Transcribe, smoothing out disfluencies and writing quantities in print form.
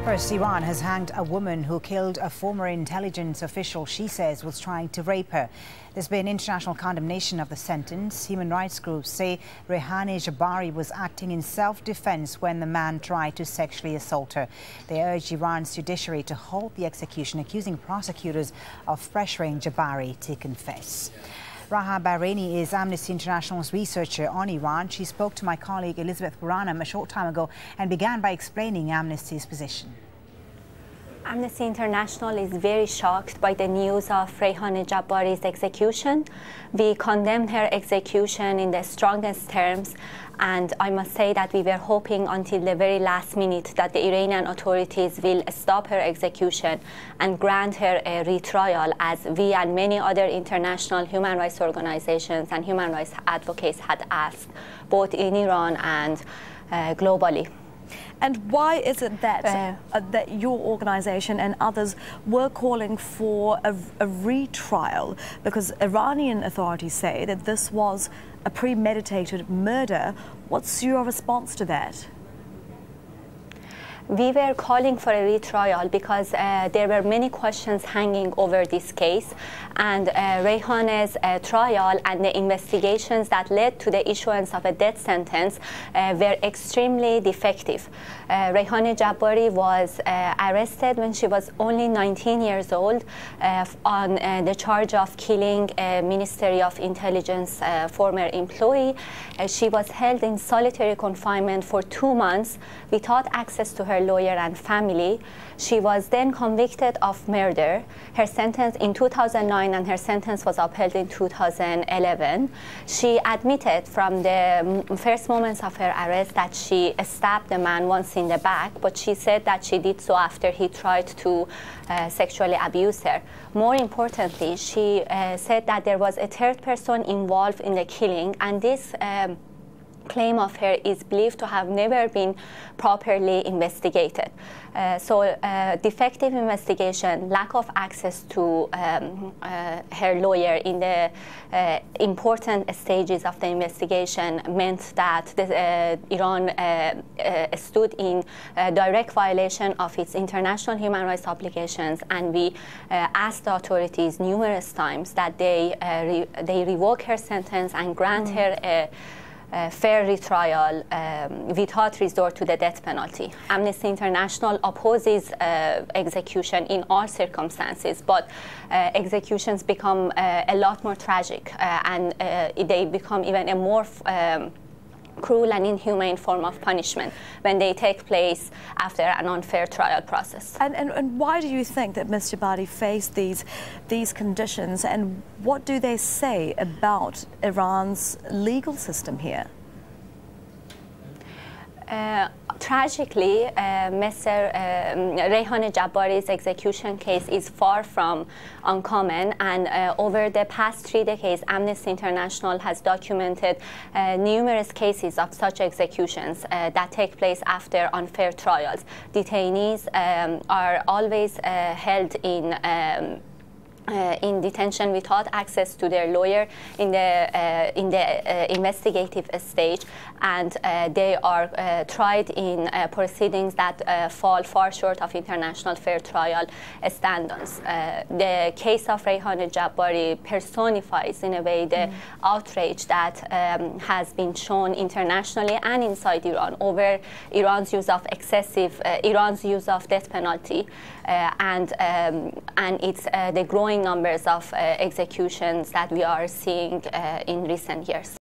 First, Iran has hanged a woman who killed a former intelligence official she says was trying to rape her. There's been international condemnation of the sentence. Human rights groups say Rehane Jabari was acting in self-defense when the man tried to sexually assault her. They urged Iran's judiciary to halt the execution, accusing prosecutors of pressuring Jabari to confess. Raha Bahraini is Amnesty International's researcher on Iran. She spoke to my colleague Elizabeth Buranam a short time ago and began by explaining Amnesty's position. Amnesty International is very shocked by the news of Rehane Jabari's execution. We condemned her execution in the strongest terms, and I must say that we were hoping until the very last minute that the Iranian authorities will stop her execution and grant her a retrial, as we and many other international human rights organizations and human rights advocates had asked, both in Iran and globally. And why is it that that your organization and others were calling for a retrial? Because Iranian authorities say that this was a premeditated murder. What's your response to that? We were calling for a retrial because there were many questions hanging over this case, and Rehane's trial and the investigations that led to the issuance of a death sentence were extremely defective. Rehane Jabari was arrested when she was only 19 years old on the charge of killing a Ministry of Intelligence former employee. She was held in solitary confinement for 2 months without access to her lawyer and family. She was then convicted of murder. Her sentence in 2009, and her sentence was upheld in 2011. She admitted from the first moments of her arrest that she stabbed the man once in the back, but she said that she did so after he tried to sexually abuse her. More importantly, she said that there was a third person involved in the killing, and this claim of her is believed to have never been properly investigated. So defective investigation, lack of access to her lawyer in the important stages of the investigation meant that Iran stood in direct violation of its international human rights obligations, and we asked the authorities numerous times that they revoke her sentence and grant her a fair retrial without resort to the death penalty. Amnesty International opposes execution in all circumstances, but executions become a lot more tragic, and they become even a more cruel and inhumane form of punishment when they take place after an unfair trial process. And why do you think that Ms. Jabari faced these conditions, and what do they say about Iran's legal system here? Tragically, Mr. Rehane Jabari's execution case is far from uncommon, and over the past 3 decades, Amnesty International has documented numerous cases of such executions that take place after unfair trials. Detainees are always held in detention without access to their lawyer in the investigative stage, and they are tried in proceedings that fall far short of international fair trial standards. The case of Rehane Jabari personifies in a way the outrage that has been shown internationally and inside Iran over Iran's use of death penalty and it's the growing numbers of executions that we are seeing in recent years.